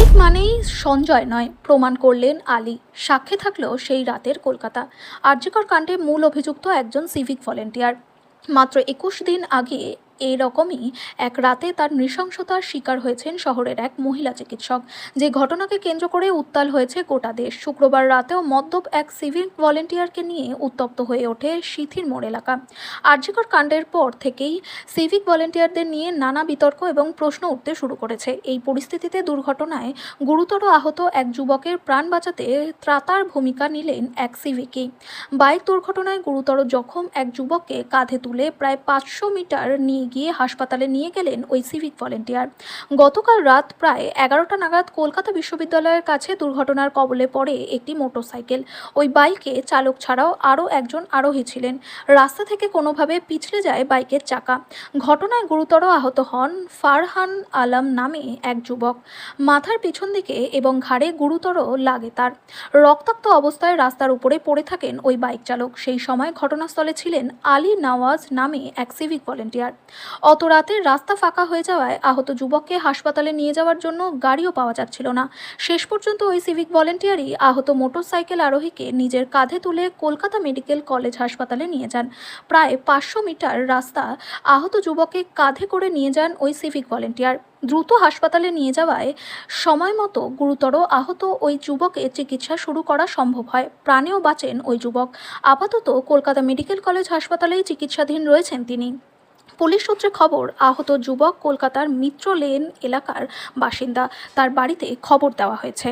Bike মানেই সঞ্জয় নয়, প্রমাণ করলেন আলী। সাক্ষী থাকলো সেই রাতের কলকাতা। আরজিকর কাণ্ডে মূল অভিযুক্ত একজন সিভিক ভলেন্টিয়ার। মাত্র ২১ দিন আগে এরকমই এক রাতে তার নৃশংসতার শিকার হয়েছেন শহরের এক মহিলা চিকিৎসক। যে ঘটনাকে কেন্দ্র করে উত্তাল হয়েছে গোটা দেশ। শুক্রবার রাতেও মদ্যপ এক সিভিক ভলেন্টিয়ারকে নিয়ে উত্তপ্ত হয়ে ওঠে সিথির মোড় এলাকা। আরজিকর কাণ্ডের পর থেকেই সিভিক ভলেন্টিয়ারদের নিয়ে নানা বিতর্ক এবং প্রশ্ন উঠতে শুরু করেছে। এই পরিস্থিতিতে দুর্ঘটনায় গুরুতর আহত এক যুবকের প্রাণ বাঁচাতে ত্রাতার ভূমিকা নিলেন এক সিভিকই। বাইক দুর্ঘটনায় গুরুতর জখম এক যুবককে কাঁধে তুলে প্রায় ৫০০ মিটার নিয়ে গিয়ে হাসপাতালে নিয়ে গেলেন ওই সিভিক ভলেন্টিয়ার। গতকাল রাত প্রায় ১১টা নাগাদ কলকাতা বিশ্ববিদ্যালয়ের কাছে দুর্ঘটনার কবলে পড়ে একটি মোটরসাইকেল। ওই বাইকে চালক ছাড়াও আরও একজন আরোহী ছিলেন। রাস্তা থেকে কোনোভাবে পিছলে যায় বাইকের চাকা। ঘটনায় গুরুতর আহত হন ফারহান আলম নামে এক যুবক। মাথার পিছন দিকে এবং ঘাড়ে গুরুতর লাগে তার। রক্তাক্ত অবস্থায় রাস্তার উপরে পড়ে থাকেন ওই বাইক চালক। সেই সময় ঘটনাস্থলে ছিলেন আলী নওয়াজ নামে এক সিভিক ভলেন্টিয়ার। অত রাতে রাস্তা ফাঁকা হয়ে যাওয়ায় আহত যুবককে হাসপাতালে নিয়ে যাওয়ার জন্য গাড়িও পাওয়া যাচ্ছিল না। শেষ পর্যন্ত ওই সিভিক ভলেন্টিয়ারই আহত মোটরসাইকেল আরোহীকে নিজের কাঁধে তুলে কলকাতা মেডিকেল কলেজ হাসপাতালে নিয়ে যান। প্রায় ৫০০ মিটার রাস্তা আহত যুবককে কাঁধে করে নিয়ে যান ওই সিভিক ভলেন্টিয়ার। দ্রুত হাসপাতালে নিয়ে যাওয়ায় সময় মতো গুরুতর আহত ওই যুবকের চিকিৎসা শুরু করা সম্ভব হয়। প্রাণেও বাঁচেন ওই যুবক। আপাতত কলকাতা মেডিকেল কলেজ হাসপাতালেই চিকিৎসাধীন রয়েছেন তিনি। পুলিশ সূত্রে খবর, আহত যুবক কলকাতার মিত্র লেন এলাকার বাসিন্দা। তার বাড়িতে খবর দেওয়া হয়েছে।